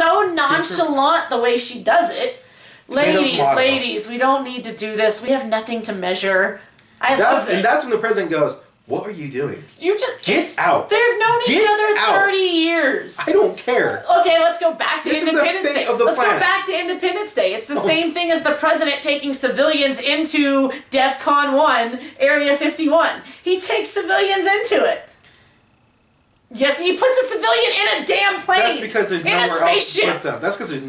so nonchalant the way she does it. Ladies, we don't need to do this. We have nothing to measure. I love it. And that's when the president goes, what are you doing? You just... Get out. They've known each other 30 years. I don't care. Okay, let's go back to Independence Day. Let's go back to Independence Day. It's the same thing as the president taking civilians into DEFCON 1, Area 51. He takes civilians into it. Yes, he puts a civilian in a damn plane. That's because there's nowhere else to put them. That's because there's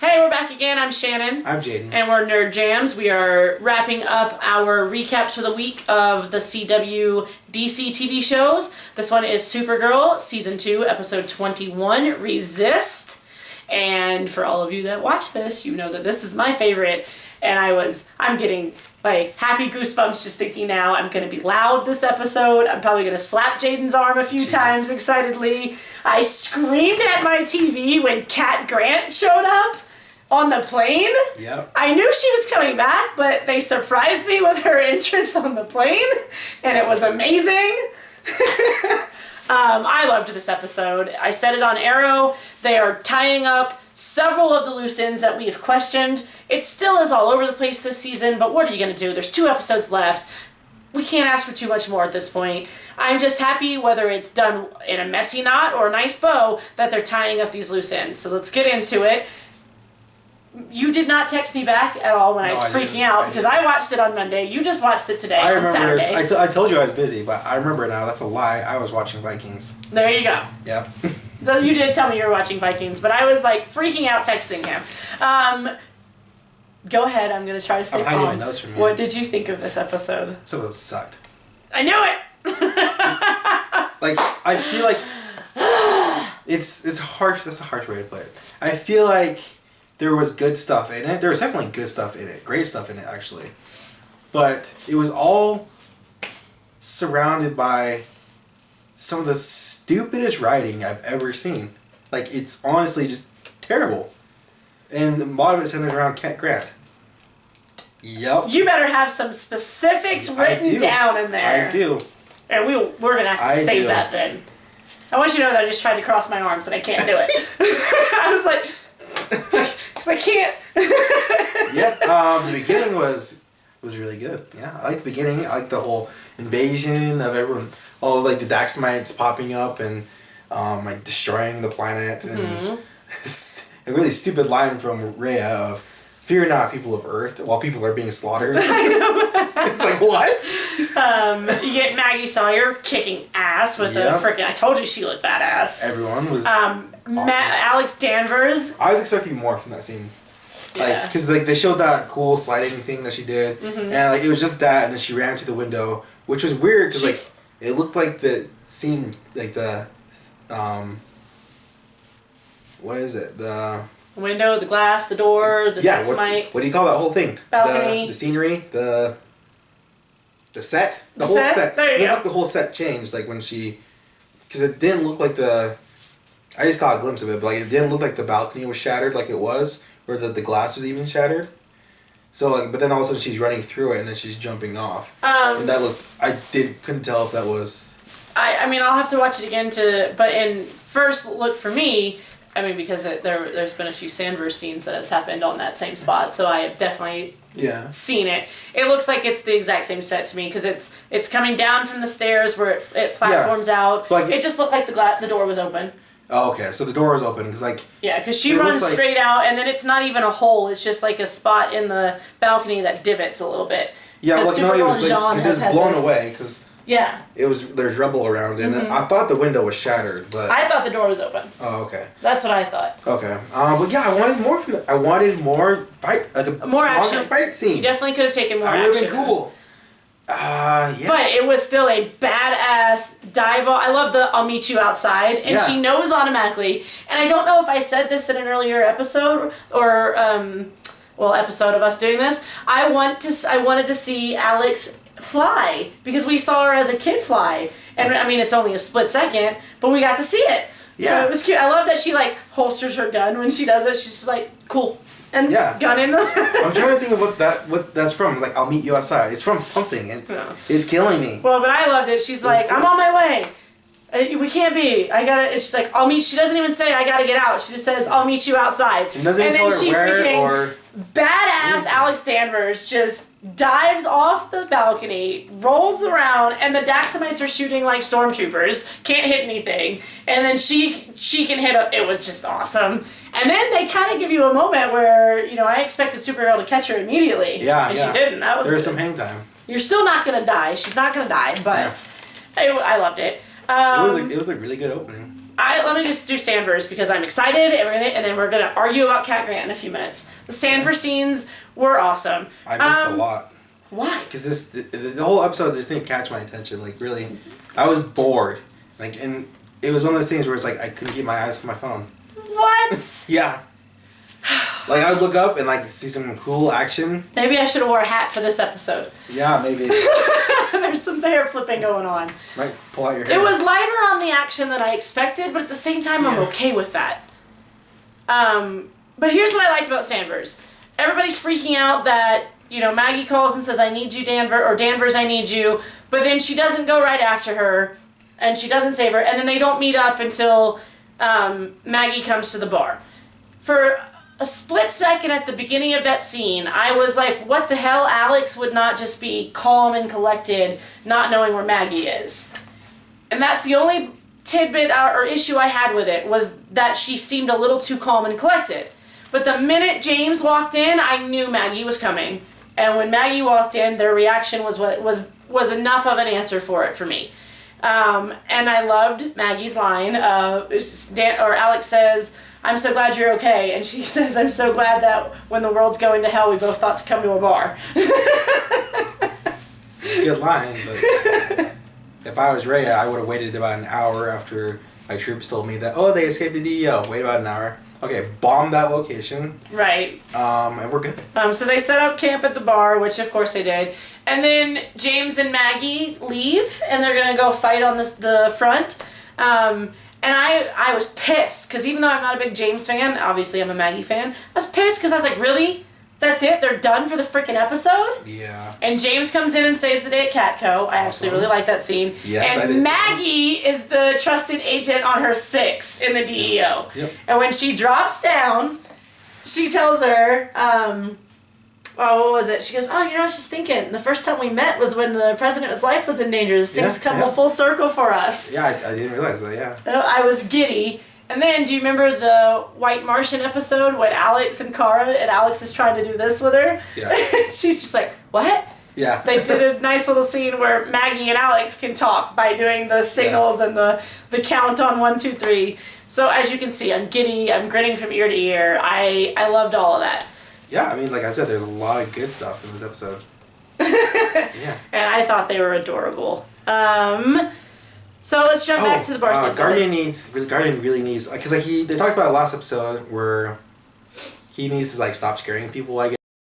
Hey, we're back again. I'm Shannon. I'm Jadon. And we're Nerd Jams. We are wrapping up our recaps for the week of the CW DC TV shows. This one is Supergirl, Season 2, Episode 21, Resist. And for all of you that watch this, you know that this is my favorite. And I'm getting like happy goosebumps just thinking now. I'm going to be loud this episode. I'm probably going to slap Jadon's arm a few times excitedly. I screamed at my TV when Cat Grant showed up on the plane. Yep. I knew she was coming back, but they surprised me with her entrance on the plane, and it was amazing. I loved this episode. I said it on Arrow. They are tying up several of the loose ends that we have questioned. It still is all over the place this season, but what are you going to do? There's 2 episodes left. We can't ask for too much more at this point. I'm just happy, whether it's done in a messy knot or a nice bow, that they're tying up these loose ends. So let's get into it. You did not text me back at all when I was freaking out because I watched it on Monday. You just watched it today on Saturday. I told you I was busy, but I remember now. That's a lie. I was watching Vikings. There you go. Yep. Though you did tell me you were watching Vikings, but I was like freaking out texting him. Go ahead. I'm going to try to stay calm. I'm hiding my notes from you. What did you think of this episode? Some of those sucked. I knew it! Like, I feel like it's harsh. That's a harsh way to put it. I feel like there was good stuff in it. There was definitely good stuff in it. Great stuff in it, actually. But it was all surrounded by some of the stupidest writing I've ever seen. Like, it's honestly just terrible. And a lot of it centers around Cat Grant. Yep. You better have some specifics written down in there. I do. And we're going to have to save that then. I want you to know that I just tried to cross my arms and I can't do it. I was like... Because I can't. Yeah, the beginning was really good. Yeah, I like the beginning. I like the whole invasion of everyone. All like the Daxamites popping up and like destroying the planet. And a really stupid line from Rhea of, "Fear not, people of Earth," while people are being slaughtered. I know. It's like, what? You get Maggie Sawyer kicking ass with a freaking... I told you she looked badass. Everyone was awesome. Alex Danvers. I was expecting more from that scene. Like, because like they showed that cool sliding thing that she did, and like it was just that, and then she ran to the window, which was weird because like it looked like the scene, like the what is it? The window, the glass, the door, the Daxamite. What do you call that whole thing? Balcony. The scenery, the set, the whole set. There you go. The whole set changed like when she, because it didn't look like the. I just caught a glimpse of it, but like it didn't look like the balcony was shattered like it was, or the glass was even shattered. So like, but then all of a sudden she's running through it and then she's jumping off. And that looked, couldn't tell if that was. I mean, I'll have to watch it again but in first look for me, I mean, because there's been a few Sandverse scenes that has happened on that same spot, so I have definitely seen it. It looks like it's the exact same set to me because it's coming down from the stairs where it platforms out. Like, it just looked like the door was open. Oh, okay. So the door was open because like... Yeah, because she runs straight out, and then it's not even a hole. It's just like a spot in the balcony that divots a little bit. Yeah, well, no, it was like... Because it was blown away, because... Yeah. There's rubble around, and I thought the window was shattered, but... I thought the door was open. Oh, okay. That's what I thought. Okay. But yeah, I wanted more from that. I wanted more fight, like a more action fight scene. You definitely could have taken more action. That would have been cool. Yeah. But it was still a badass dive. I love the "I'll meet you outside," and she knows automatically. And I don't know if I said this in an earlier episode or episode of us doing this. I wanted to see Alex fly because we saw her as a kid fly, and I mean it's only a split second, but we got to see it. Yeah. So it was cute. I love that she like holsters her gun when she does it. She's just like, cool. and gun in the... I'm trying to think of what that's from. Like, I'll meet you outside. It's from something. It's killing me. Well, but I loved it. She's like, cool. I'm on my way. We can't be. I gotta. She's like, I'll meet. She doesn't even say I gotta get out. She just says I'll meet you outside. And doesn't even tell her where or. Badass Alex Danvers just dives off the balcony, rolls around, and the Daxamites are shooting like stormtroopers. Can't hit anything, and then she can hit. It was just awesome. And then they kind of give you a moment where I expected Supergirl to catch her immediately. Yeah, and she didn't. That was there was some hang time. You're still not gonna die. She's not gonna die, but I loved it. It was a really good opening. Let me just do Sanvers because I'm excited, and then we're going to argue about Cat Grant in a few minutes. The Sanvers scenes were awesome. I missed a lot. Why? Because the whole episode just didn't catch my attention. Like, really, I was bored. Like, and it was one of those things where it's like I couldn't keep my eyes on my phone. What? Yeah. Like, I would look up and, like, see some cool action. Maybe I should have wore a hat for this episode. Yeah, maybe. There's some hair flipping going on. Might pull out your hair. It was lighter on the action than I expected, but at the same time, I'm okay with that. But here's what I liked about Sanvers. Everybody's freaking out that, Maggie calls and says, I need you, Danvers, or Danvers, I need you. But then she doesn't go right after her, and she doesn't save her, and then they don't meet up until Maggie comes to the bar. For a split second at the beginning of that scene, I was like, what the hell? Alex would not just be calm and collected, not knowing where Maggie is. And that's the only tidbit or issue I had with it, was that she seemed a little too calm and collected. But the minute James walked in, I knew Maggie was coming. And when Maggie walked in, their reaction was enough of an answer for it for me. And I loved Maggie's line. Alex says, I'm so glad you're okay. And she says, I'm so glad that when the world's going to hell, we both thought to come to a bar. Good line, but if I was Rhea, I would have waited about an hour after my troops told me that, they escaped the DEO. Wait about an hour. Okay, bomb that location. Right. And we're good. So they set up camp at the bar, which of course they did. And then James and Maggie leave, and they're going to go fight on the front. And I was pissed, because even though I'm not a big James fan, obviously I'm a Maggie fan, I was pissed because I was like, really? That's it? They're done for the freaking episode? Yeah. And James comes in and saves the day at Catco. I actually really like that scene. Yes, and I did. Maggie is the trusted agent on her 6 in the DEO. Yep. And when she drops down, she tells her, what was it? She goes, I was just thinking, the first time we met was when the president's life was in danger. This thing's come full circle for us. Yeah, I didn't realize that, yeah. I was giddy. And then, do you remember the White Martian episode when Alex and Kara, and Alex is trying to do this with her? Yeah. She's just like, what? Yeah. They did a nice little scene where Maggie and Alex can talk by doing the signals and the count on 1, 2, 3. So as you can see, I'm giddy, I'm grinning from ear to ear. I loved all of that. Yeah, I mean, like I said, there's a lot of good stuff in this episode. Yeah. And I thought they were adorable. So let's jump back to the bar scene. Guardian really needs, because they talked about it last episode where he needs to stop scaring people. I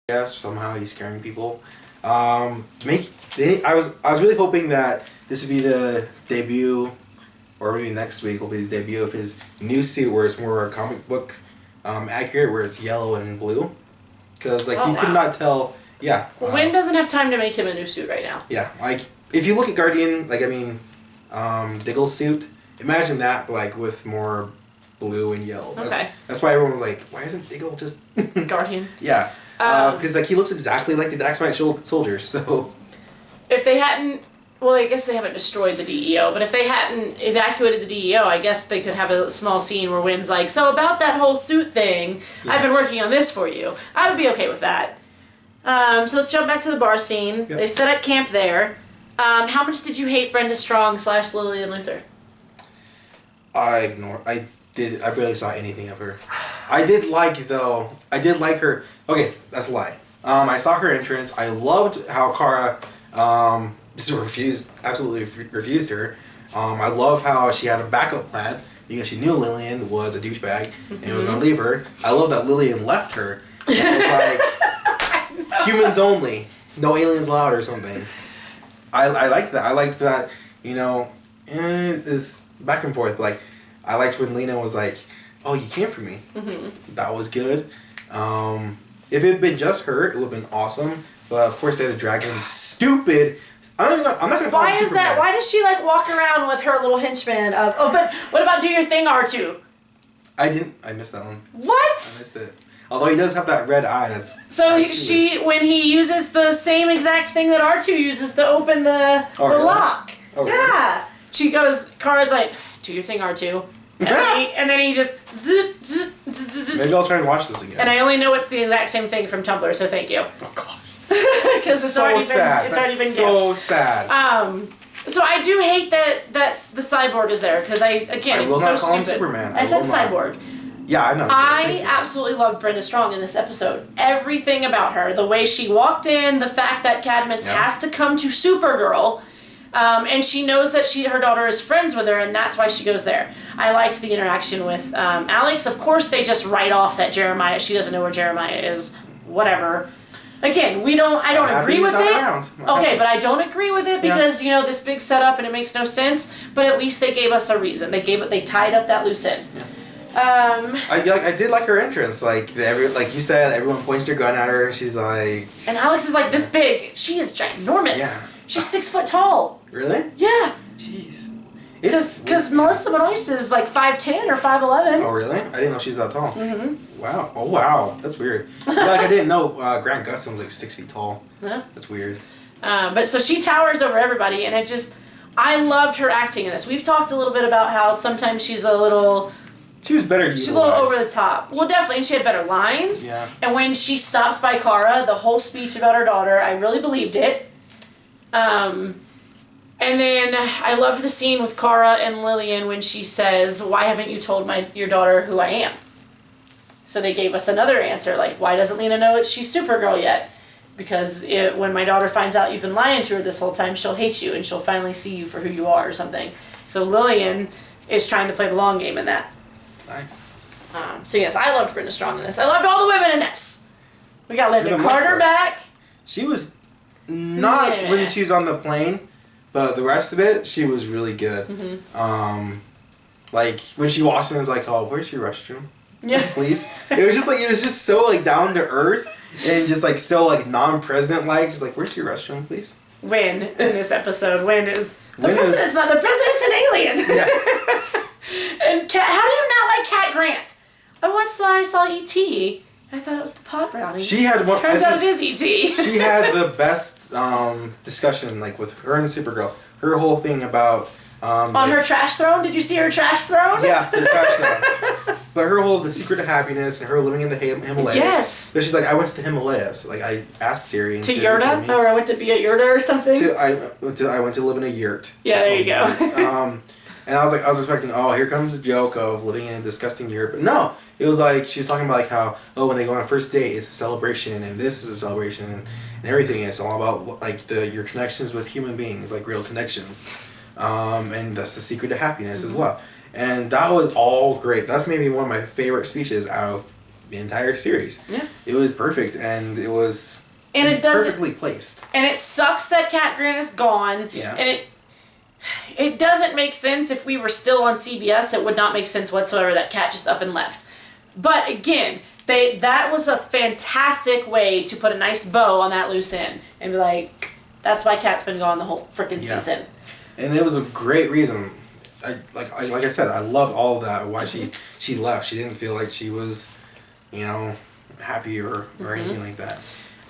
guess somehow he's scaring people. I was really hoping that this would be the debut, or maybe next week will be the debut of his new suit, where it's more comic book accurate, where it's yellow and blue, because you could not tell. Yeah. Well, Wynn doesn't have time to make him a new suit right now. Yeah, if you look at Guardian, Diggle's suit, imagine that, but with more blue and yellow. That's why everyone was like, why isn't Diggle just Guardian? Yeah, because he looks exactly like the Daxamite soldiers. So if they hadn't, well, I guess they haven't destroyed the DEO, but if they hadn't evacuated the DEO, I guess they could have a small scene where Wynn's like, so about that whole suit thing, I've been working on this for you. I would be okay with that. So let's jump back to the bar scene. Yep. They set up camp there. How much did you hate Brenda Strong / Lillian Luthor? I barely saw anything of her. I did like her. Okay, that's a lie. I saw her entrance. I loved how Kara absolutely refused her. I love how she had a backup plan because she knew Lillian was a douchebag and was going to leave her. I love that Lillian left her. And it was like, humans only, no aliens allowed or something. I liked that. I liked that, it's back and forth. I liked when Lena was like, oh, you came for me. Mm-hmm. That was good. If it had been just her, it would have been awesome. But of course, they had to drag in stupid. I'm not gonna. Why is that? Why does she like walk around with her little henchman of? Oh, but what about do your thing, R2? I missed that one. What? I missed it. Although he does have that red eye. That's so when he uses the same exact thing that R2 uses to open the lock. Oh, really? Yeah. She goes. Kara's like, do your thing, R2. And then he just. Maybe I'll try and watch this again. And I only know it's the exact same thing from Tumblr, so thank you. Oh gosh. Because it's already sad. It's already been so sad. So I do hate that the cyborg is there because it's will so not call him stupid. Superman. I said cyborg. Yeah, I know. I absolutely loved Brenda Strong in this episode. Everything about her, the way she walked in, the fact that Cadmus has to come to Supergirl, and she knows that her daughter is friends with her, and that's why she goes there. I liked the interaction with Alex. Of course, they just write off that she doesn't know where Jeremiah is. Whatever. Again, I don't agree with it. Okay, but I don't agree with it because, this big setup and it makes no sense, but at least they gave us a reason. They tied up that loose end. Yeah. I did like her entrance. Like you said, everyone points their gun at her. She's like, and Alex is like this big. She is ginormous. Yeah. She's 6 foot tall. Really? Yeah. Jeez. Because Melissa Benoist is like 5'10" or 5'11". Oh really? I didn't know she was that tall. Mm-hmm. Wow. Oh wow. That's weird. I didn't know Grant Gustin was like 6 feet tall. Yeah. That's weird. But so she towers over everybody, and I loved her acting in this. We've talked a little bit about how sometimes she's a little. She was better utilized. She's a little over the top. Well, definitely, and she had better lines. Yeah. And when she stops by Kara, the whole speech about her daughter, I really believed it. And then I loved the scene with Kara and Lillian when she says, "Why haven't you told your daughter who I am?" So they gave us another answer, like, why doesn't Lena know that she's Supergirl yet? Because when my daughter finds out you've been lying to her this whole time, she'll hate you and she'll finally see you for who you are or something. So Lillian is trying to play the long game in that. Nice. So yes, I loved Brenda Strong in this. I loved all the women in this. We got Linda Carter back. She was not when she was on the plane, but the rest of it, she was really good. Mm-hmm. Like when she walks in, it's like, "Oh, where's your restroom? Yeah, please." It was just so like down to earth and just like so like non-president like. Just like, "Where's your restroom, please?" When in this episode, the president's an alien. Yeah. And how do you not like Cat Grant? I once thought I saw E.T. I thought it was the pot brownie. She had one. Turns out it is E.T. She had the best discussion, like with her and Supergirl. Her whole thing about on her trash throne. Did you see her trash throne? Yeah, her trash throne. But her whole the secret to happiness and her living in the Himalayas. Yes. So she's like, I went to the Himalayas. Like I asked Siri. And to Siri Yurta, or I went to be a Yurta or something. I went to live in a yurt. Yeah, there you go. And I was expecting, oh, here comes the joke of living in a disgusting yurt. But no, it was like, she was talking about like how, oh, when they go on a first date, it's a celebration, and this is a celebration, and everything. It's all about like your connections with human beings, like real connections. And that's the secret to happiness is love. And that was all great. That's maybe one of my favorite speeches out of the entire series. Yeah. It was perfect, and it was perfectly placed. And it sucks that Cat Grant is gone. Yeah. And it doesn't make sense if we were still on CBS. It would not make sense whatsoever that Cat just up and left. But again, that was a fantastic way to put a nice bow on that loose end and be like, that's why Cat's been gone the whole freaking season. And it was a great reason. Like I said, I loved all of that. Why she left. She didn't feel like she was, happy or anything like that.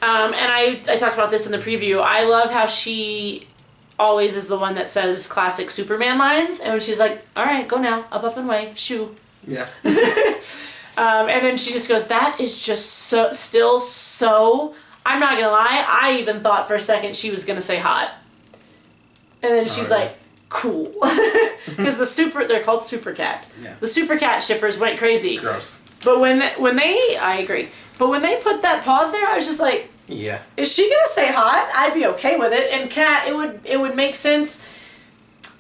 And I talked about this in the preview. I love how she always is the one that says classic Superman lines, and when she's like, "All right, go now, up and away, shoo." Yeah. And then she just goes, "That is just still so." I'm not gonna lie. I even thought for a second she was gonna say hot, and then she's like, "Cool," because they're called Supercat. Yeah. The Supercat shippers went crazy. Gross. But I agree. But when they put that pause there, I was just like, yeah. Is she gonna say hot? I'd be okay with it. And Cat, it would make sense.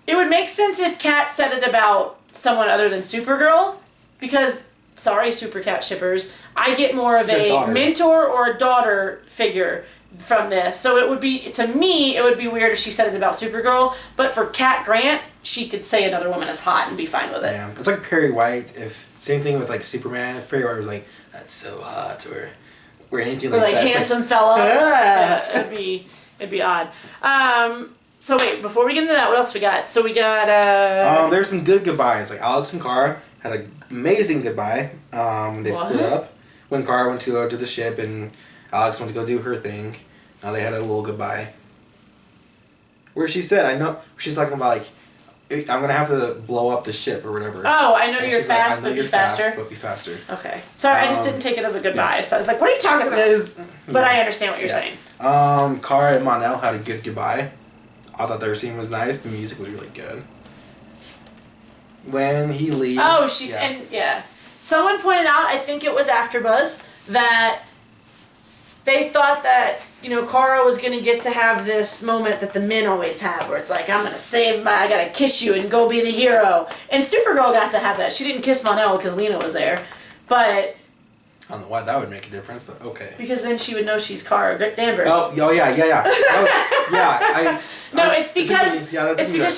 It would make sense if Cat said it about someone other than Supergirl, because sorry, Supercat shippers, I get more of a mentor or a daughter figure from this. So it would be, to me, it would be weird if she said it about Supergirl. But for Cat Grant, she could say another woman is hot and be fine with it. Yeah, it's like Perry White. Same thing with like Superman. If Perry White was like, that's so hot, or anything Or like that. handsome fella. Yeah, it'd be odd. So wait, before we get into that, what else we got? So we got there's some good goodbyes. Like Alex and Kara had an amazing goodbye. They split up when Kara went to go to the ship and Alex went to go do her thing. They had a little goodbye. Where she said, I know, she's talking about like, I'm gonna have to blow up the ship or whatever. Oh, I know you're fast, like, but be faster. But be faster. Okay. Sorry, I just didn't take it as a goodbye. So I was like, what are you talking about? But I understand what you're saying. Kara and Mon-El had a good goodbye. I thought their scene was nice. The music was really good. When he leaves. Oh, someone pointed out, I think it was AfterBuzz, that they thought that, Kara was going to get to have this moment that the men always have, where it's like, I'm going to I got to kiss you and go be the hero. And Supergirl got to have that. She didn't kiss Mon-El because Lena was there. But I don't know why that would make a difference, but okay. Because then she would know she's Kara Danvers. Oh yeah. No, it's because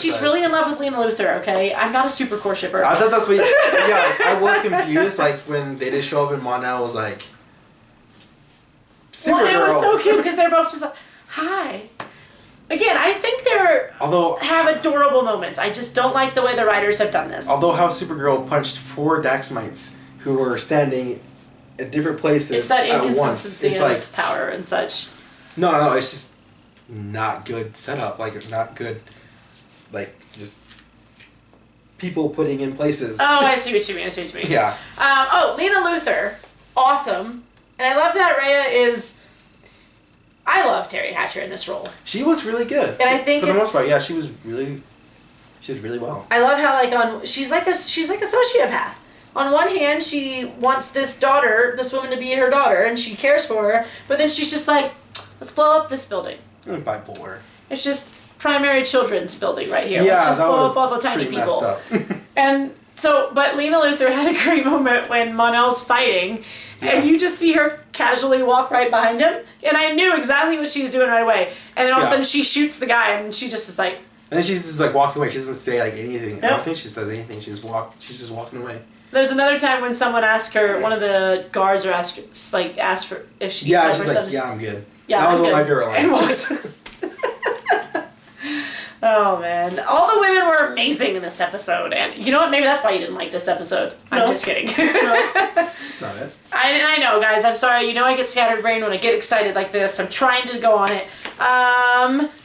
she's really in love with Lena Luthor, okay? I'm not a Supercore shipper. I thought that's what I was confused, like, when they did show up and Mon-El was like, Supergirl. Well, it was so cute because they're both just like, hi. Again, I think have adorable moments. I just don't like the way the writers have done this. Although how Supergirl punched 4 Daxamites who were standing at different places it's that at once. inconsistency It's of like power and such. No, it's just not good setup. Like, it's not good, like, just people putting in places. Oh, I see what you mean. Yeah. Lena Luthor, awesome. And I love that Rhea I love Terry Hatcher in this role. She was really good. And I think for the most part, yeah, she did really well. I love how she's like a sociopath. On one hand, she wants this woman to be her daughter, and she cares for her, but then she's just like, let's blow up this building. Bipolar. It's just primary children's building right here. Yeah, let's just that blow was up all the tiny people. Messed up. And so, but Lena Luthor had a great moment when Mon-El's fighting, and you just see her casually walk right behind him, and I knew exactly what she was doing right away. And then all of a sudden she shoots the guy, and she just is like... And then she's just like walking away. She doesn't say like anything. Nope. I don't think she says anything. She's just walking away. There's another time when someone asked her, one of the guards asked for if she needs help or something. Yeah, I'm good. Yeah, that was one of my favorite lines. And walks. Oh, man. All the women were amazing in this episode. And you know what? Maybe that's why you didn't like this episode. No. I'm just kidding. No. Not it. I know, guys. I'm sorry. I get scattered brain when I get excited like this. I'm trying to go on it.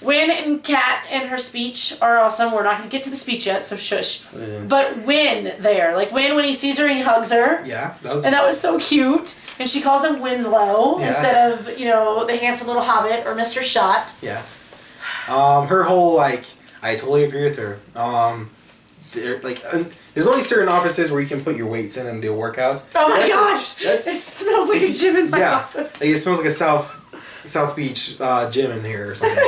Wynn and Kat and her speech are awesome. We're not going to get to the speech yet, so shush. But Wynn there. Like, Wynn, when he sees her, he hugs her. Yeah. That was so cute. And she calls him Winslow instead of, the handsome little hobbit or Mr. Shot. Yeah. Her whole, I totally agree with her. There's only certain offices where you can put your weights in and do workouts. Oh my gosh! It smells like a gym in my office. It smells like a South Beach gym in here or something.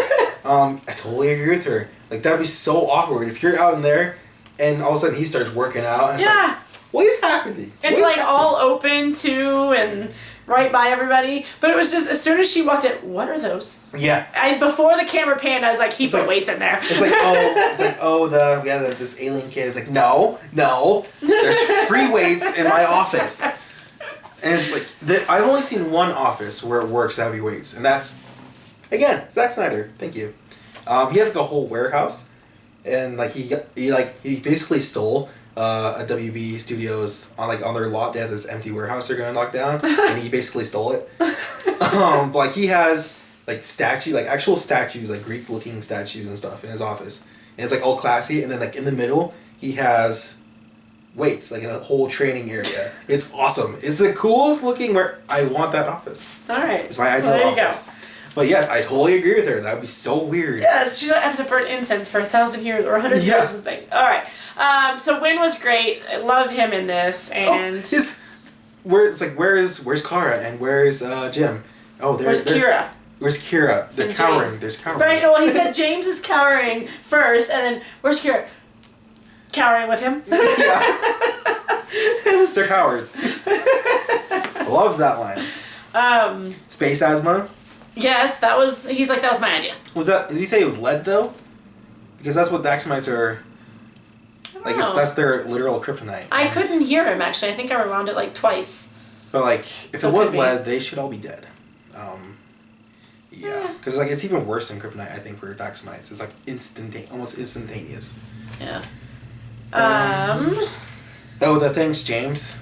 I totally agree with her. That'd be so awkward if you're out in there and all of a sudden he starts working out and it's like, what is happening? It's all open too and right by everybody. But it was just, as soon as she walked in, what are those? Yeah. And before the camera panned, I was like, he put weights in there. It's we have this alien kid. It's like, no, there's free weights in my office. And it's I've only seen one office where it works heavy weights, and that's, again, Zack Snyder. Thank you. He has a whole warehouse, and he basically stole a WB Studios on their lot. They had this empty warehouse they're gonna knock down, and he basically stole it. But he has actual statues, Greek looking statues and stuff in his office, and it's all classy. And then in the middle, he has weights in a whole training area. It's awesome. It's the coolest looking. Where I want that office. All right, it's my ideal office. Go. But yes, I totally agree with her. That would be so weird. Yes, she's have to burn incense for 1,000 years or 100 years or something. All right. So Wynn was great. I love him in this. And where's Kara and where's Jim? Oh, where's Kira? Where's Kira? They're cowering. James. There's cowering. Right. Well, he said James is cowering first, and then where's Kira? Cowering with him. Yeah. They're cowards. I love that line. Space asthma. Yes, he's like, that was my idea. Did he say it was lead, though? Because that's what Daxamites are... that's their literal kryptonite. I couldn't hear him, actually. I think I rewound it, twice. But like, if So it was could be. lead, they should all be dead. Yeah, because like it's even worse than kryptonite. I think for Daxamites, it's like almost instantaneous. Yeah. Oh, the thanks, James.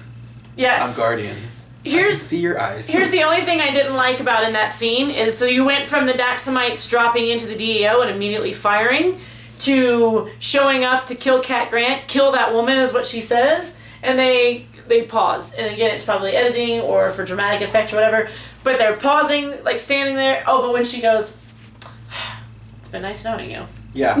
Yes. I'm Guardian. I can see your eyes. Here's the only thing I didn't like about in that scene is so you went from the Daxamites dropping into the DEO and immediately firing to showing up to kill Cat Grant, kill that woman is what she says, and they pause. And again, it's probably editing or for dramatic effect or whatever, but they're pausing, like standing there. Oh, but when she goes, it's been nice knowing you. Yeah.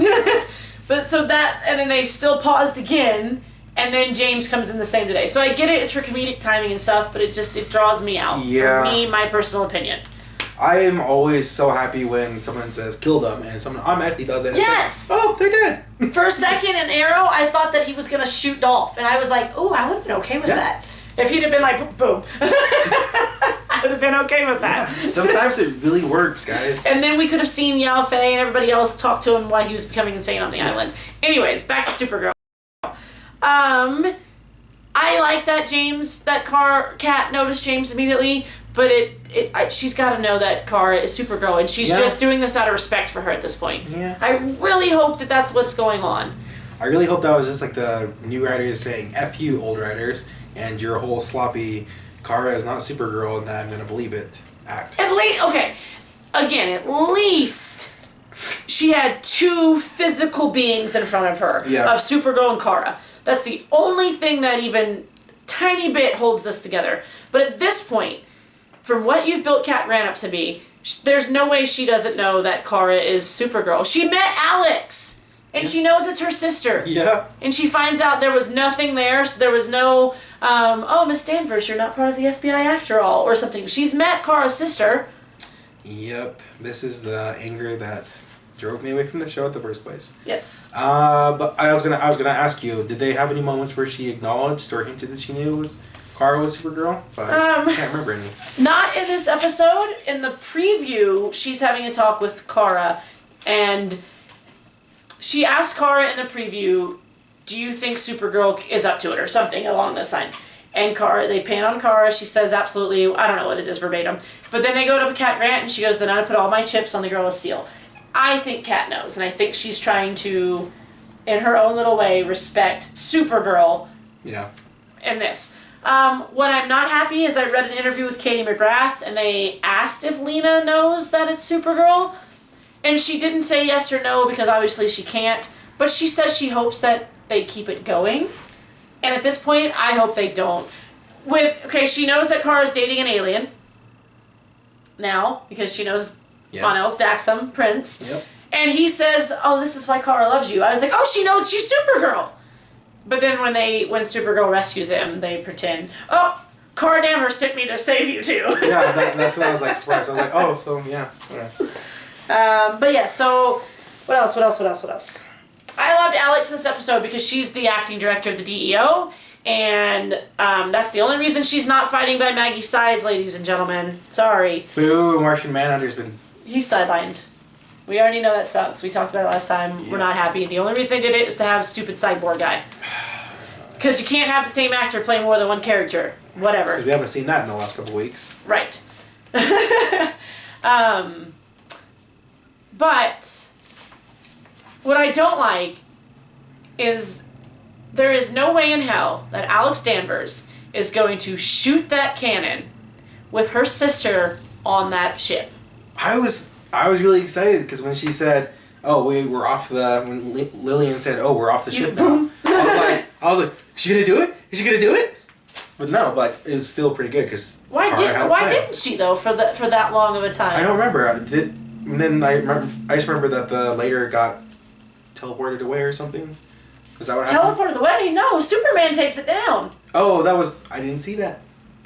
But so that, and then they still paused again, and then James comes in the same today. So I get it, it's for comedic timing and stuff, but it draws me out. Yeah. For me, my personal opinion. I am always so happy when someone says kill them and someone automatically does it. Yes! Like, oh, they're dead. For a second in Arrow, I thought that he was going to shoot Dolph, and I was like, oh, I would have been okay with that. If he'd have been like, boom. I would have been okay with that. Yeah. Sometimes it really works, guys. And then we could have seen Yao Fei and everybody else talk to him while he was becoming insane on the island. Anyways, back to Supergirl. I like that Cat noticed James immediately, but she's got to know that Kara is Supergirl, and she's just doing this out of respect for her at this point. Yeah. I really hope that that's what's going on. I really hope that was just like the new writers saying F you, old writers, and your whole sloppy Kara is not Supergirl and that I'm going to believe it act. At least she had two physical beings in front of her of Supergirl and Kara. That's the only thing that even tiny bit holds this together. But at this point, from what you've built Cat Grant up to be, there's no way she doesn't know that Kara is Supergirl. She met Alex, and she knows it's her sister. Yeah. And she finds out there was nothing there. There was no, oh, Miss Danvers, you're not part of the FBI after all, or something. She's met Kara's sister. Yep. This is the anger that drove me away from the show at the first place. Yes. But I was gonna ask you, did they have any moments where she acknowledged or hinted that she knew Kara was Supergirl? But I can't remember any. Not in this episode. In the preview, she's having a talk with Kara, and she asked Kara in the preview, do you think Supergirl is up to it, or something along this line? And Kara, they pan on Kara, she says absolutely, I don't know what it is verbatim, but then they go to Cat Grant and she goes, then I put all my chips on the Girl of Steel. I think Kat knows, and I think she's trying to, in her own little way, respect Supergirl. Yeah. In this. What I'm not happy is I read an interview with Katie McGrath, and they asked if Lena knows that it's Supergirl, and she didn't say yes or no because obviously she can't, but she says she hopes that they keep it going, and at this point, I hope they don't. She knows that Kara's dating an alien now, because she knows Mon-El's Daxam, Prince. Yep. And he says, oh, this is why Kara loves you. I was like, oh, she knows she's Supergirl. But then when Supergirl rescues him, they pretend, oh, Kara Danvers sent me to save you too. Yeah, that's when I was like surprised. I was like, oh, so yeah. But yeah, so what else? I loved Alex in this episode because she's the acting director of the DEO. And that's the only reason she's not fighting by Maggie's sides, ladies and gentlemen. Sorry. Boo, Martian Manhunter's been... He's sidelined. We already know that sucks. We talked about it last time. Yeah. We're not happy. The only reason they did it is to have a stupid cyborg guy. Because you can't have the same actor play more than one character. Whatever. We haven't seen that in the last couple weeks. Right. But what I don't like is there is no way in hell that Alex Danvers is going to shoot that cannon with her sister on that ship. I was really excited because when she said, "Oh, we're off the," when Lillian said, "Oh, we're off the ship now," I was like, "Is she gonna do it? Is she gonna do it?" But no, but it was still pretty good because why didn't she though for that long of a time? I don't remember. And then I just remember that the later got teleported away or something. Is that what happened? Teleported away? No, Superman takes it down. Oh, I didn't see that.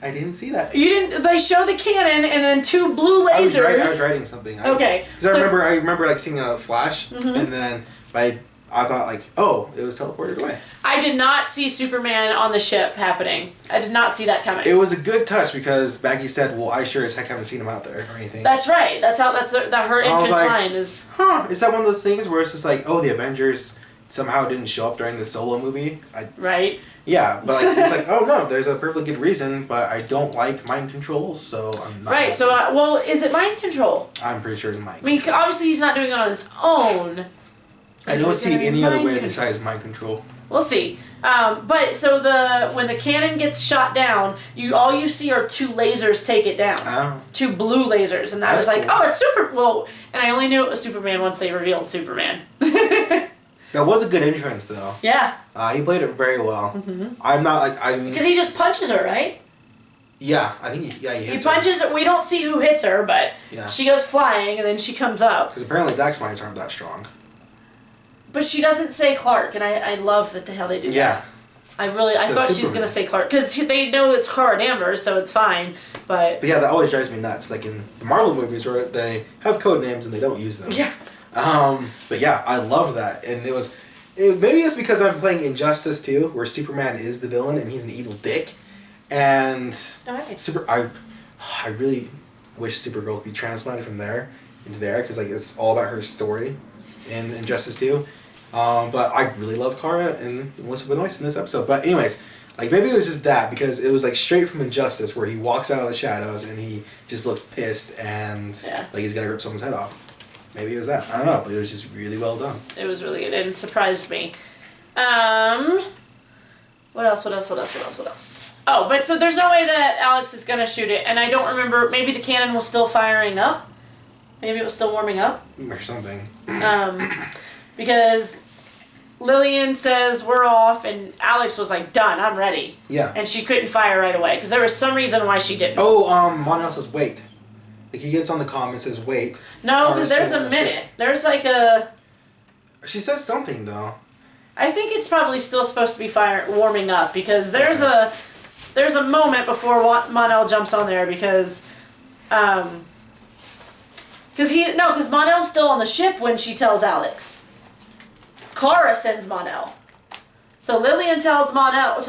You didn't. They show the cannon and then two blue lasers. I was writing something. Okay. Because I remember like seeing a flash, and then I thought like, oh, it was teleported away. I did not see Superman on the ship happening. I did not see that coming. It was a good touch because Maggie said, "Well, I sure as heck haven't seen him out there or anything." That's right. That's her entrance line is. Is that one of those things where it's just like, oh, the Avengers somehow didn't show up during the Solo movie. Right. Yeah, but like, it's like, oh no, there's a perfectly good reason, but I don't like mind control, so I'm not. Right. So, well, is it mind control? I'm pretty sure it's mind. I mean, obviously he's not doing it on his own. I don't see any other way besides mind control. We'll see. But so when the cannon gets shot down, all you see are 2 lasers take it down. Oh. 2 blue lasers, and I was like, cool. oh, it's Super. Well, and I only knew it was Superman once they revealed Superman. That was a good entrance, though. Yeah. He played it very well. Mm-hmm. I'm not like because he just punches her, right? Yeah, I think he hits her. He punches her. We don't see who hits her, but she goes flying, and then she comes up. Because apparently Dax lines aren't that strong. But she doesn't say Clark, and I love that the hell they do that. I thought she was going to say Clark, because they know it's Kara Danvers, so it's fine, but yeah, that always drives me nuts, like in the Marvel movies where they have code names and they don't use them. Yeah. But yeah, I love that, and maybe it's because I'm playing Injustice too, where Superman is the villain and he's an evil dick, and I really wish Supergirl could be transplanted from there into there, because like it's all about her story in Injustice 2. But I really love Kara and Melissa Benoist in this episode. But anyways, like maybe it was just that, because it was like straight from Injustice, where he walks out of the shadows and he just looks pissed and like he's gonna rip someone's head off. Maybe it was that. I don't know, but it was just really well done. It was really good and surprised me. What else? Oh, but so there's no way that Alex is gonna shoot it, and I don't remember. Maybe the cannon was still firing up. Maybe it was still warming up. Or something. Because Lillian says we're off, and Alex was like, done, I'm ready. Yeah. And she couldn't fire right away, because there was some reason why she didn't. Oh, Mon-El says wait. Like he gets on the comm and says wait. No, because there's a minute. There's like a... She says something, though. I think it's probably still supposed to be warming up, because there's a moment before Mon-El jumps on there, because Mon-El's still on the ship when she tells Alex. Kara sends Mon-El. So Lillian tells Alex.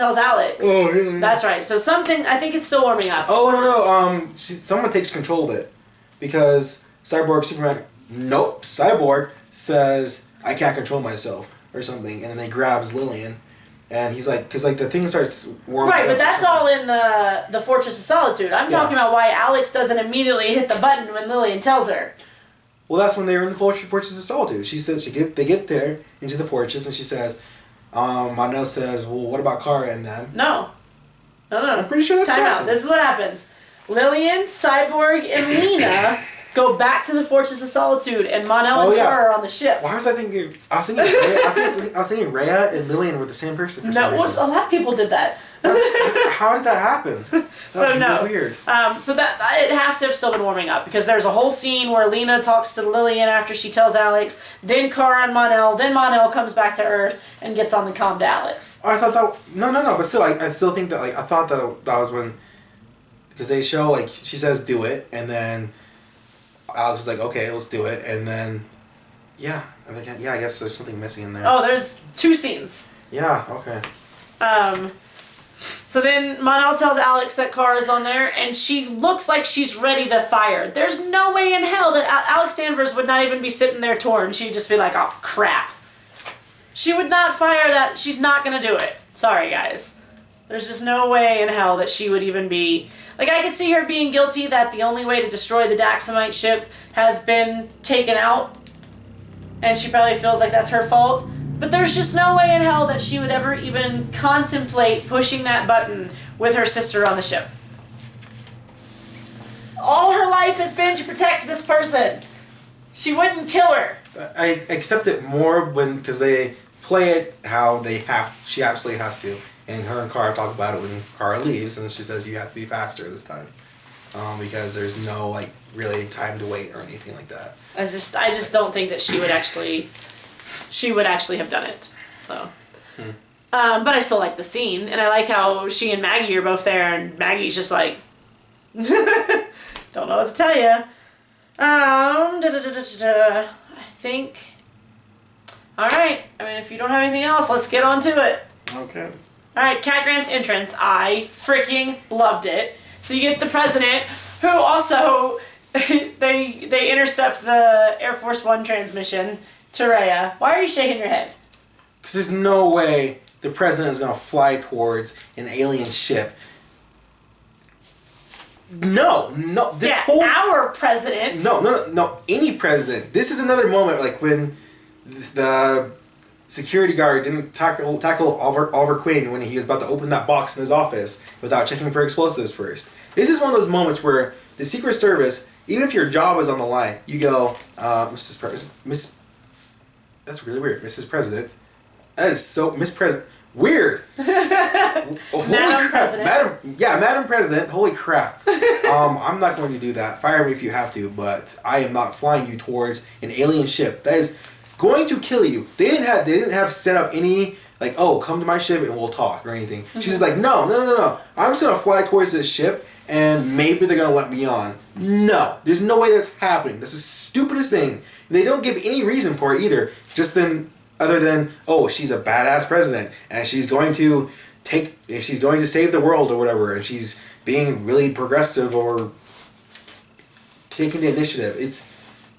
Oh, yeah. That's right. So I think it's still warming up. Oh, no. Someone takes control of it. Because Cyborg says, I can't control myself, or something. And then they grabs Lillian. And he's like, because like the thing starts warming up. Right, but that's all in the Fortress of Solitude. I'm talking about why Alex doesn't immediately hit the button when Lillian tells her. Well, that's when they were in the Fortress of Solitude. She said they get there into the fortress, and she says, Mon-El says, well, what about Kara and them? No. I'm pretty sure that's Time out. This is what happens. Lillian, Cyborg, and Lena go back to the Fortress of Solitude, and Mon-El and Kara are on the ship. Why was I thinking? I was thinking Rhea and Lillian were the same person for some reason. A lot of people did that. How did that happen? That was weird. So that it has to have still been warming up, because there's a whole scene where Lena talks to Lillian after she tells Alex, then Kara and Mon-El, then Mon-El comes back to Earth and gets on the comm to Alex. I thought that no, but still, I still think that I thought that was when, because they show she says do it, and then Alex is like, okay, let's do it, and then I guess there's something missing in there. Oh, there's 2 scenes. Yeah. Okay. So then Mon-El tells Alex that Kara's on there, and she looks like she's ready to fire. There's no way in hell that Alex Danvers would not even be sitting there torn. She'd just be like, oh, crap. She would not fire that. She's not going to do it. Sorry, guys. There's just no way in hell that she would even be... Like, I could see her being guilty that the only way to destroy the Daxamite ship has been taken out, and she probably feels like that's her fault. But there's just no way in hell that she would ever even contemplate pushing that button with her sister on the ship. All her life has been to protect this person. She wouldn't kill her. I accept it more because they play it how she absolutely has to. And her and Kara talk about it when Kara leaves, and she says you have to be faster this time. Because there's no really time to wait or anything like that. I just don't think that she would actually have done it. So, but I still like the scene, and I like how she and Maggie are both there, and Maggie's just like, don't know what to tell you. I think. All right. I mean, if you don't have anything else, let's get on to it. Okay. All right, Cat Grant's entrance. I freaking loved it. So you get the president, who also they intercept the Air Force One transmission to Rhea. Why are you shaking your head? Because there's no way the president is going to fly towards an alien ship. No. Our president. No. Any president. This is another moment like when the security guard didn't tackle Oliver Queen when he was about to open that box in his office without checking for explosives first. This is one of those moments where the Secret Service, even if your job is on the line, you go, Mrs. President, that's really weird, Mrs. President. That is so, Miss President, weird. Holy Madam crap, President. Madam President. Holy crap. I'm not going to do that. Fire me if you have to, but I am not flying you towards an alien ship. That is going to kill you. They didn't have set up any like, oh, come to my ship and we'll talk or anything. Mm-hmm. She's just like, no. I'm just gonna fly towards this ship and maybe they're gonna let me on. No, there's no way that's happening. That's the stupidest thing. They don't give any reason for it either. Just then, other than, oh, she's a badass president and she's going to save the world or whatever, and she's being really progressive or taking the initiative.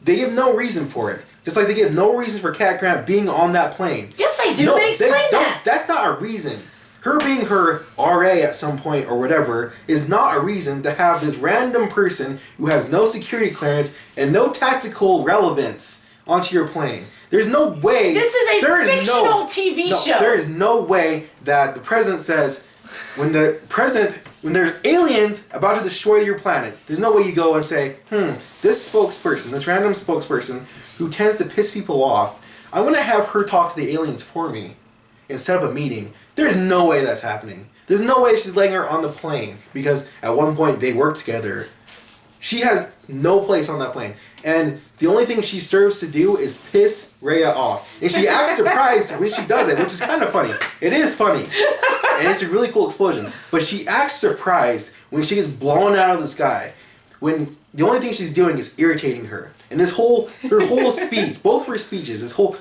They give no reason for it. Just like they give no reason for Cat Grant being on that plane. Yes, they do. No, they explain that. That's not a reason. Her being her RA at some point or whatever is not a reason to have this random person who has no security clearance and no tactical relevance onto your plane. There's no way. This is a fictional TV show. There is no way that the president says, when there's aliens about to destroy your planet, there's no way you go and say, this random spokesperson who tends to piss people off, I want to have her talk to the aliens for me and set up a meeting. There's no way that's happening. There's no way she's letting her on the plane because at one point they work together. She has no place on that plane. And the only thing she serves to do is piss Rhea off. And she acts surprised when she does it, which is kind of funny. It is funny. And it's a really cool explosion. But she acts surprised when she gets blown out of the sky. When the only thing she's doing is irritating her. And her whole speech, both her speeches, this whole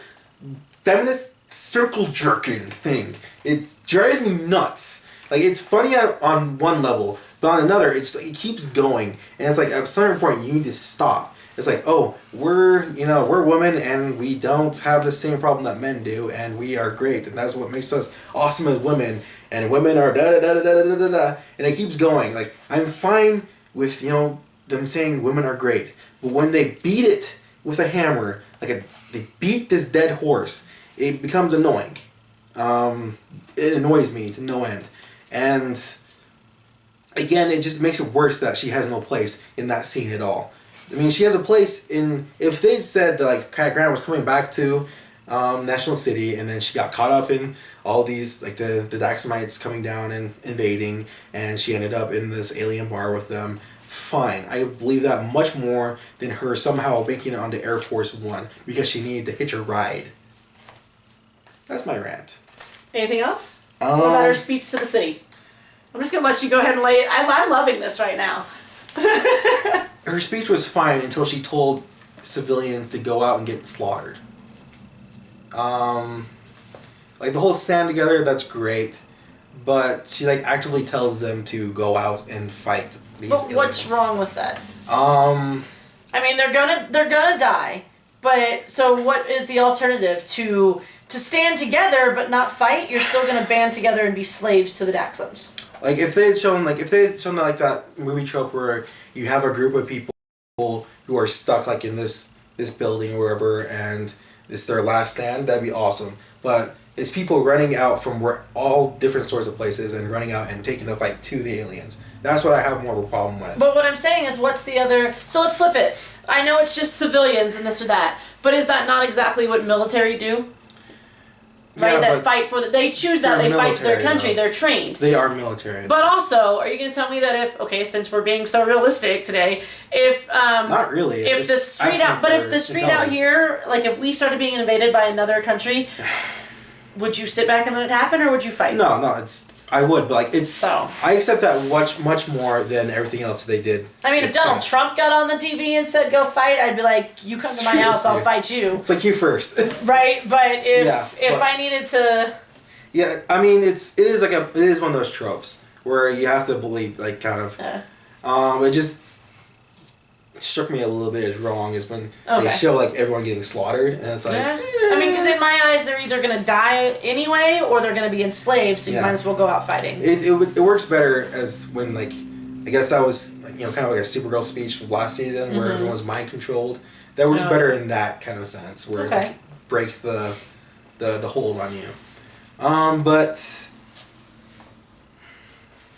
feminist circle jerking thing, it drives me nuts. Like, it's funny on one level, but on another, it keeps going. And it's like, at a certain point, you need to stop. It's like, oh, we're women and we don't have the same problem that men do, and we are great, and that's what makes us awesome as women, and women are da-da-da-da-da-da-da, and it keeps going. Like, I'm fine with, them saying women are great, but when they beat it with a hammer, they beat this dead horse, it becomes annoying. It annoys me to no end. And again, it just makes it worse that she has no place in that scene at all. I mean, she has a place in, if they said that like Cat Grant was coming back to National City and then she got caught up in all these, like the Daxamites coming down and invading, and she ended up in this alien bar with them, fine. I believe that much more than her somehow making it onto Air Force One because she needed to hitch a ride. That's my rant. Anything else? What about her speech to the city? I'm just going to let you go ahead and lay it. I'm loving this right now. Her speech was fine until she told civilians to go out and get slaughtered. Like the whole stand together, that's great. But she actively tells them to go out and fight these aliens. What's wrong with that? I mean, they're gonna die. But so what is the alternative to stand together but not fight? You're still gonna band together and be slaves to the Daxams. Like if they had shown that movie trope where you have a group of people who are stuck in this building or wherever and it's their last stand, that'd be awesome. But it's people running out from all different sorts of places and running out and taking the fight to the aliens. That's what I have more of a problem with. But what I'm saying is, what's the other... So let's flip it. I know it's just civilians and this or that, but is that not exactly what military do? Right, yeah, that fight for they choose that, they fight for their country, though. They're trained. They are military. But also, are you going to tell me that since we're being so realistic today, not really. If the street out here, if we started being invaded by another country, would you sit back and let it happen, or would you fight? No, I would, but I accept that much more than everything else that they did. I mean, if Donald Trump got on the TV and said go fight, I'd be like, you come to my house, I'll fight you. It's like you first. Right, but if I needed to... Yeah, I mean, it is one of those tropes where you have to believe, it just struck me a little bit as wrong is when they show everyone getting slaughtered, and it's like... Yeah. I mean, because in my eyes, they're either going to die anyway or they're going to be enslaved, so you might as well go out fighting. It works better as when, like, I guess that was, kind of like a Supergirl speech from last season where everyone's mind controlled. That works better in that kind of sense where it's like break the hold on you. But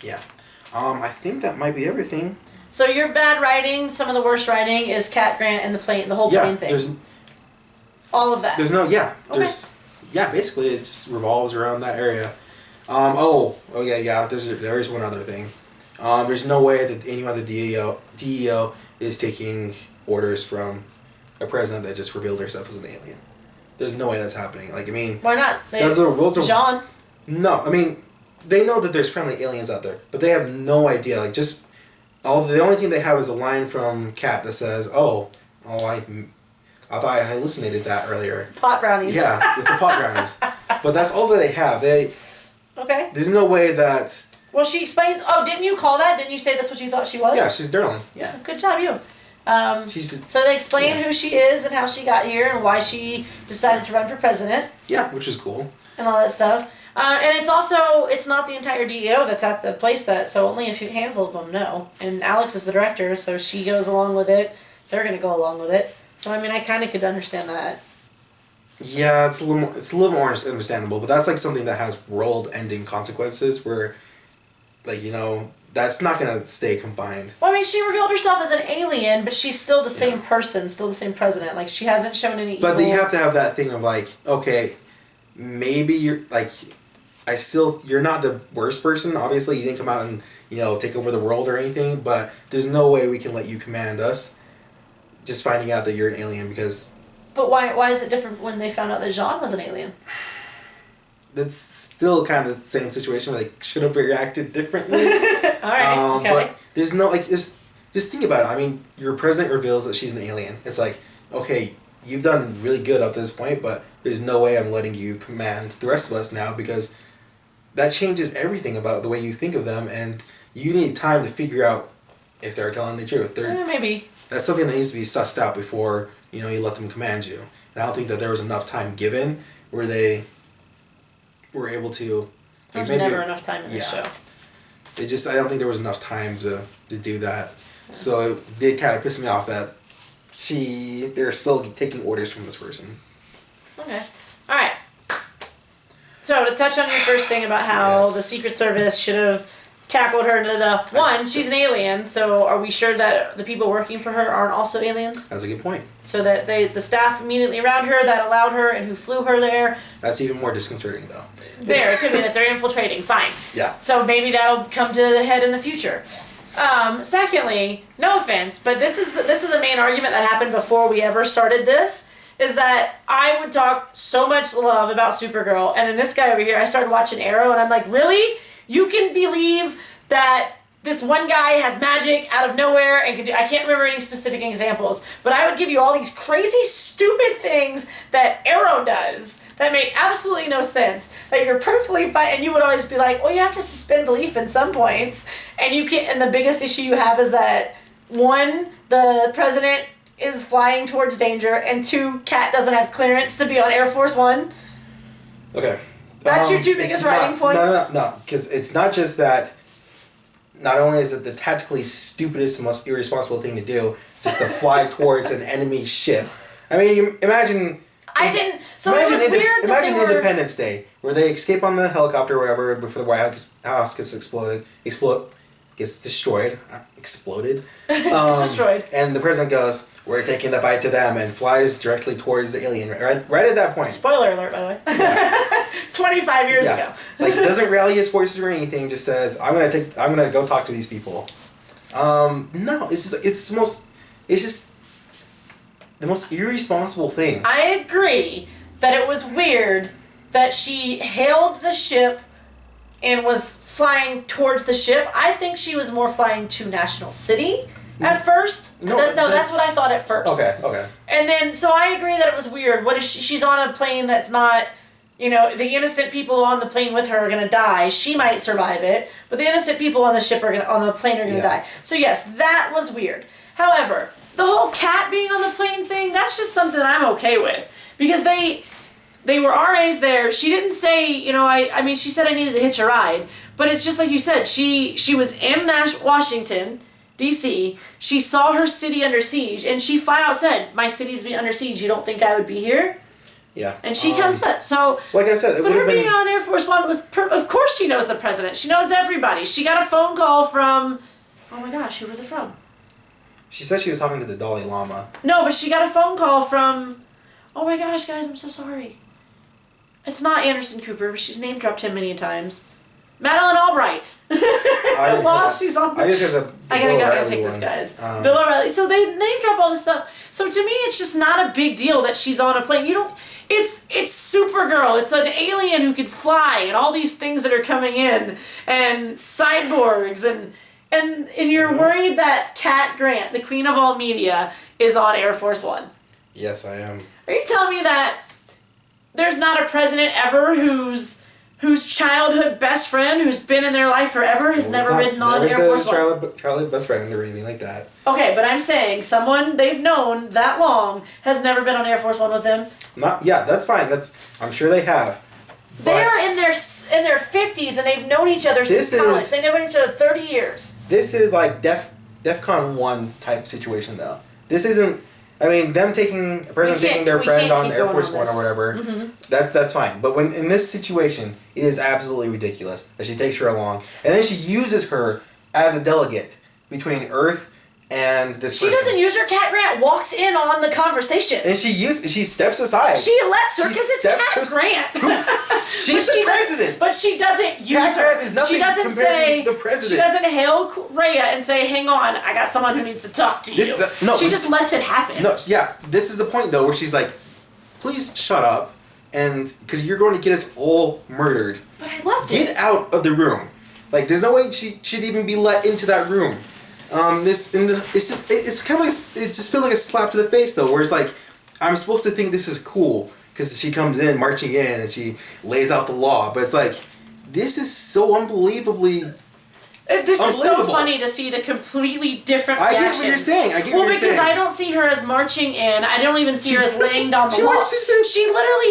yeah. I think that might be everything. So your bad writing, some of the worst writing is Cat Grant and the whole plane thing. There's all of that. There's no Okay. Basically it just revolves around that area. There is one other thing. There's no way that anyone at the DEO is taking orders from a president that just revealed herself as an alien. There's no way that's happening. Like, I mean, why not? Jadon. No, I mean, they know that there's friendly aliens out there, but they have no idea. Like, the only thing they have is a line from Kat that says, I thought I hallucinated that earlier. Pot brownies. Yeah, with the pot brownies. But that's all that they have. Okay. There's no way that... Well, she explains... Oh, didn't you call that? Didn't you say that's what you thought she was? Yeah, she's Darling. Yeah. Good job, you. So they explain who she is and how she got here and why she decided to run for president. Yeah, which is cool. And all that stuff. And it's not the entire DEO that's at the place so only a handful of them know. And Alex is the director, so she goes along with it. They're going to go along with it. So, I mean, I kind of could understand that. Yeah, it's a little more understandable, but that's like something that has world-ending consequences where, like, that's not going to stay confined. Well, I mean, she revealed herself as an alien, but she's still the same person, still the same president. Like, she hasn't shown any evil. But you have to have that thing of, like, okay, maybe you're, like, you're not the worst person. Obviously, you didn't come out and, take over the world or anything, but there's no way we can let you command us just finding out that you're an alien because... But why is it different when they found out that Jean was an alien? That's still kind of the same situation where they should have reacted differently. Alright, okay. But there's no, like, just think about it. I mean, your president reveals that she's an alien. It's like, okay, you've done really good up to this point, but there's no way I'm letting you command the rest of us now because that changes everything about the way you think of them, and you need time to figure out if they're telling the truth. Maybe. That's something that needs to be sussed out before, you let them command you. And I don't think that there was enough time given where they were able to... There's never enough time in the show. I don't think there was enough time to do that. Yeah. So it did kind of piss me off that they're still taking orders from this person. Okay. Alright. So to touch on your first thing about how the Secret Service should have tackled her, one, she's an alien, so are we sure that the people working for her aren't also aliens? That's a good point. So that the staff immediately around her that allowed her and who flew her there. That's even more disconcerting, though. It could be that they're infiltrating, fine. Yeah. So maybe that'll come to the head in the future. Secondly, no offense, but this is a main argument that happened before we ever started this, is that I would talk so much love about Supergirl, and then this guy over here, I started watching Arrow, and I'm like, really? You can believe that this one guy has magic out of nowhere and I can't remember any specific examples, but I would give you all these crazy, stupid things that Arrow does that make absolutely no sense, that you're perfectly fine, and you would always be like, well, you have to suspend belief in some points, and the biggest issue you have is that, one, the president is flying towards danger, and two, Kat doesn't have clearance to be on Air Force One. Okay. That's your two biggest writing points? No, because it's not just that. Not only is it the tactically stupidest and most irresponsible thing to do, just to fly towards an enemy ship. I mean, imagine... Imagine Independence Day, where they escape on the helicopter or whatever before the White House gets destroyed. It's destroyed. And the president goes, we're taking the fight to them, and flies directly towards the alien right at that point. Spoiler alert, by the way. Yeah. 25 years ago. Like, doesn't rally his forces or anything, just says, I'm gonna go talk to these people. No, it's just the most irresponsible thing. I agree that it was weird that she hailed the ship and was flying towards the ship. I think she was more flying to National City at first. No, that's what I thought at first. Okay. And then, so I agree that it was weird. What is she's on a plane that's not, the innocent people on the plane with her are going to die. She might survive it, but the innocent people on the ship on the plane are going to die. So yes, that was weird. However, the whole cat being on the plane thing, that's just something I'm okay with. Because They were RAs there. She didn't say, I mean, she said I needed to hitch a ride. But it's just like you said. She was in Washington, D.C. She saw her city under siege. And she flat out said, my city's being under siege. You don't think I would be here? Yeah. And she comes back. So, like I said, but her being on Air Force One was, of course she knows the president. She knows everybody. She got a phone call from, oh my gosh, who was it from? She said she was talking to the Dalai Lama. No, but she got a phone call from, oh my gosh, guys, I'm so sorry. It's not Anderson Cooper, but she's name dropped him many times. Madeleine Albright. While she's on I just heard the I gotta go and take this, guys. Bill O'Reilly. So they name drop all this stuff. So to me, it's just not a big deal that she's on a plane. It's Supergirl. It's an alien who can fly and all these things that are coming in and cyborgs and you're worried that Cat Grant, the queen of all media, is on Air Force One. Yes, I am. Are you telling me that there's not a president ever whose childhood best friend who's been in their life forever has never ridden on Air Force One? Childhood best friend or anything like that. Okay, but I'm saying someone they've known that long has never been on Air Force One with them. That's fine. I'm sure they have. They're in their 50s and they've known each other since college. They've known each other 30 years. This is like DEFCON 1 type situation though. This isn't. I mean, them taking a person taking their friend on Air Force One or whatever. Mm-hmm. That's fine. But when in this situation, it is absolutely ridiculous that she takes her along and then she uses her as a delegate between Earth and this person. She doesn't use her. Cat Grant walks in on the conversation. And she steps aside. She lets her because it's Cat Grant. She's the president. But she doesn't use Cat her. Grant is nothing She doesn't say to the president. She doesn't hail Rhea and say, "Hang on, I got someone who needs to talk to you." She just lets it happen. No, yeah. This is the point though, where she's like, "Please shut up," and because you're going to get us all murdered. But I loved it. Get out of the room. Like, there's no way she should even be let into that room. It's kind of like it just feels like a slap to the face though, where it's like I'm supposed to think this is cool because she comes in marching in and she lays out the law, but it's like this is so unbelievably. This is so funny to see the completely different reactions. I get what you're saying. Well, because I don't see her as marching in. I don't even see her as laying down the law.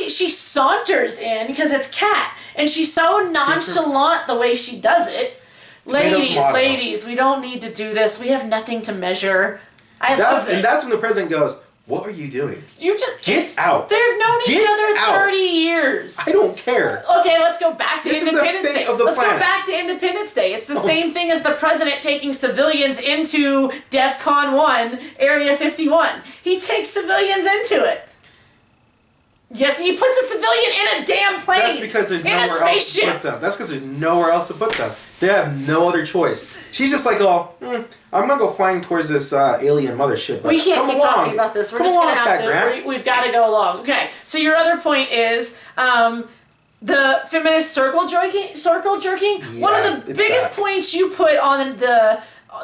She saunters in because it's Cat, and she's so nonchalant the way she does it. Ladies, we don't need to do this. We have nothing to measure. Love it. And that's when the president goes, "What are you doing? You just get out. They've known each other 30 years. I don't care." Okay, let's go back to Independence Day. Let's go back to Independence Day. It's the same thing as the president taking civilians into DEFCON 1, Area 51. He takes civilians into it. Yes, he puts a civilian in a damn plane. That's because there's nowhere else to put them. That's because there's nowhere else to put them. They have no other choice. She's just like, I'm gonna go flying towards this alien mothership. We can't keep talking about this. We're just gonna have to. We've got to go along. Okay. So your other point is the feminist circle jerking. Yeah, one of the biggest points you put on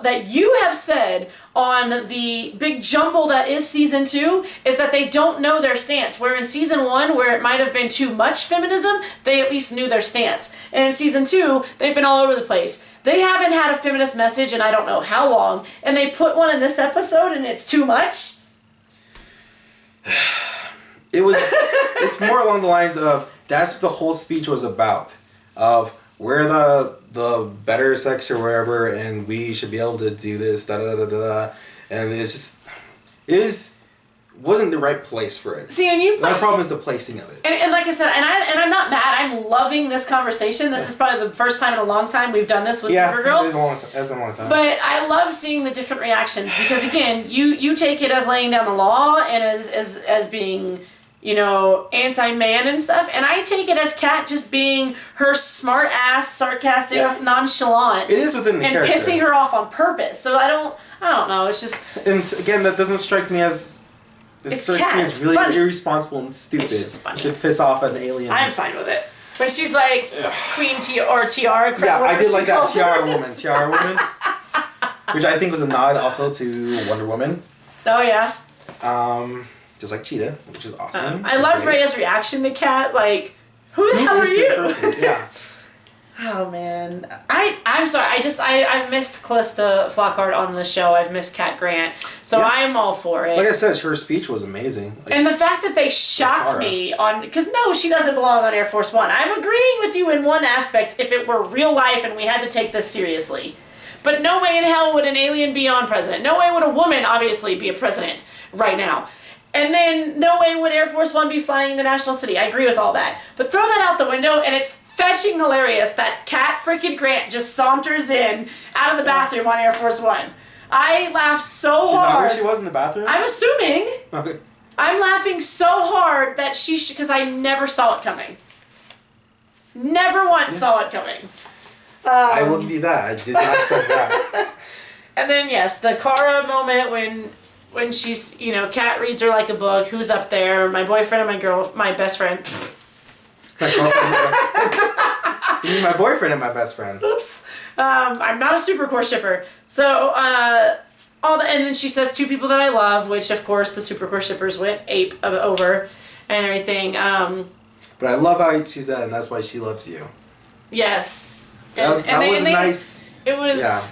that you have said on the big jumble that is season 2 is that they don't know their stance. Where in season 1, where it might have been too much feminism, they at least knew their stance. And in season 2, they've been all over the place. They haven't had a feminist message in I don't know how long, and they put one in this episode and it's too much. It's more along the lines of that's what the whole speech was about. Of we're the better sex or whatever, and we should be able to do this, da da da da da. And wasn't the right place for it. See, and my problem is the placing of it. And like I said, and I'm not mad. I'm loving this conversation. This is probably the first time in a long time we've done this with Supergirl. Yeah, it's been a long time. But I love seeing the different reactions because again, you take it as laying down the law and as being, anti-man and stuff, and I take it as Kat just being her smart ass, sarcastic, nonchalant. It is within the character. And pissing her off on purpose. So I don't know. It's just. And again, that doesn't strike me as. It strikes me as really funny. Irresponsible and stupid. It's just funny. To piss off an alien. I'm fine with it. When she's like Queen Tiara. Yeah, I did like that Tiara Woman, which I think was a nod also to Wonder Woman. Oh yeah. Just like Cheetah, which is awesome. I loved Rhea's reaction to Kat. Like, who the hell are you? Yeah. Oh man, I'm sorry. I've missed Callista Flockhart on the show. I've missed Cat Grant, so Yeah. I'm all for it. Like I said, her speech was amazing. Like, And the fact that they shocked me on, because no, she doesn't belong on Air Force One. I'm agreeing with you in one aspect. If it were real life and we had to take this seriously, but no way in hell would an alien be on president. No way would a woman obviously be a president right now. And then no way would Air Force One be flying in the national city. I agree with all that. But throw that out the window and it's fetching hilarious that Cat freaking Grant just saunters in out of the bathroom on Air Force One. I laughed so hard. Is that where she was in the bathroom? I'm assuming. Okay. I'm laughing so hard that because I never saw it coming. Never once saw it coming. I will give you that. I did not expect that. And then yes, the Kara moment when she's, Kat reads her like a book. Who's up there? My boyfriend and my best friend. My girlfriend and my best friend. You mean my boyfriend and my best friend? Oops. I'm not a Supercore shipper. So, and then she says 2 people that I love, which of course the Supercore shippers went ape over and everything. But I love how she said, and that's why she loves you. Yes. That was nice. It was. Yeah.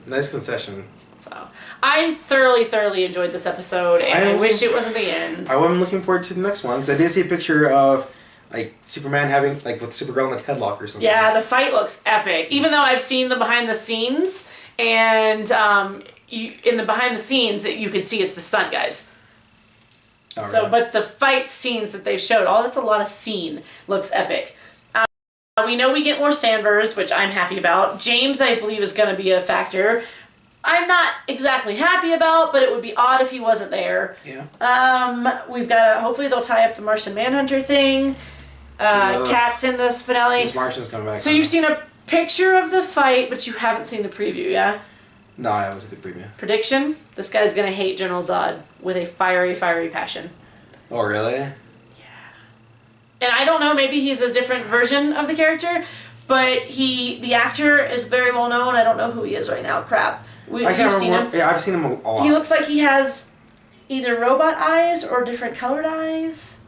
Nice concession. So, I thoroughly enjoyed this episode, and I wish it wasn't the end. I'm looking forward to the next one, because I did see a picture of, like, Superman having, like, with Supergirl in, like, headlock or something. Yeah, the fight looks epic. Even though I've seen the behind the scenes, and in the behind the scenes, you can see it's the stunt guys. Oh, So, really? but the fight scenes that they've showed, that's a lot of scene, looks epic. We know we get more Sandvers, which I'm happy about. James, I believe, is going to be a factor. I'm not exactly happy about, but it would be odd if he wasn't there. Yeah. We've got hopefully they'll tie up the Martian Manhunter thing. Cat's in this finale. This Martian's coming back. So you've seen a picture of the fight, but you haven't seen the preview, yeah? No, I haven't seen the preview. Prediction? This guy's going to hate General Zod with a fiery passion. Oh, really? And I don't know, maybe he's a different version of the character, but the actor is very well known. I don't know who he is right now. Crap. I can't remember. Seen him? Yeah, I've seen him a lot. He looks like he has either robot eyes or different colored eyes.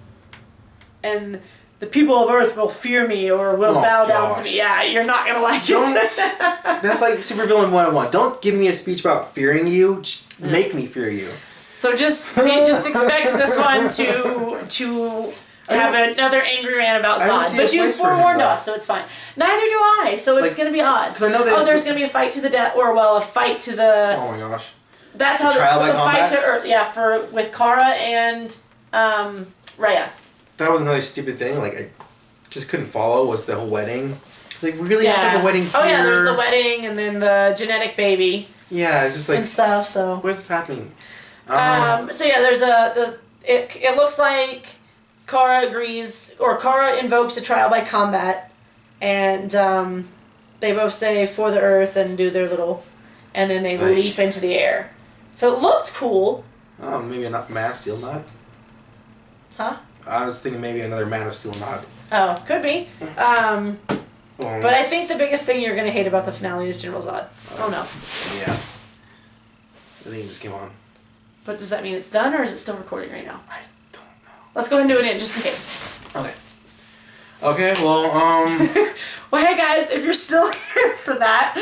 And the people of Earth will fear me or will bow down to me. Yeah, you're not going to like it. That's like Supervillain 101. Don't give me a speech about fearing you. Just make me fear you. So just expect this one to have another angry rant about Zod. But you forewarned us, so it's fine. Neither do I, so it's going to be odd. Because I know that. There's going to be a fight to the death, a fight to the. Oh my gosh. That's how the fight to Earth. Yeah, with Kara and Rhea. That was another stupid thing. Like I just couldn't follow. Was the whole wedding? Like we really have to have a wedding here. Oh yeah, there's the wedding and then the genetic baby. Yeah, it's just like and stuff. So what's happening? So yeah, there's it looks like Kara invokes a trial by combat, and they both say for the Earth and do their little, and then they leap into the air. So it looked cool. Oh, maybe a Man of Steel nod? Huh? I was thinking maybe another Man of Steel nod. Oh, could be. But I think the biggest thing you're going to hate about the finale is General Zod. Oh no. Yeah. I think it just came on. But does that mean it's done, or is it still recording right now? I don't know. Let's go ahead and do it in, just in case. Okay. Okay, well, Well, hey guys, if you're still here for that.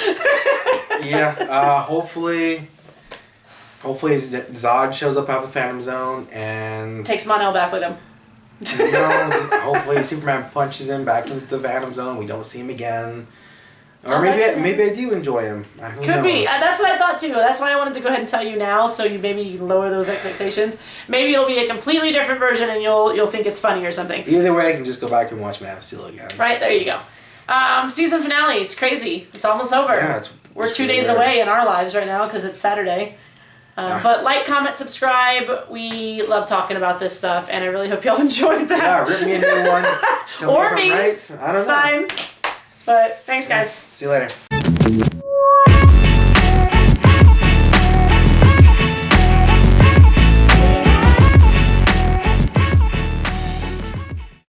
yeah, hopefully Zod shows up out of the Phantom Zone and... Takes Mon-El back with him. Hopefully Superman punches him back into the Phantom Zone. We don't see him again. Or maybe I do enjoy him. Could be. That's what I thought too. That's why I wanted to go ahead and tell you now, so you maybe lower those expectations. Maybe it'll be a completely different version, and you'll think it's funny or something. Either way, I can just go back and watch Man of Steel again. Right, there you go. Season finale. It's crazy. It's almost over. Yeah, We're 2 days away in our lives right now because it's Saturday. But like, comment, subscribe. We love talking about this stuff, and I really hope y'all enjoyed that. Yeah, rip me a new one. Tell or me if I'm right. I don't know. It's fine. But thanks, guys. See you later.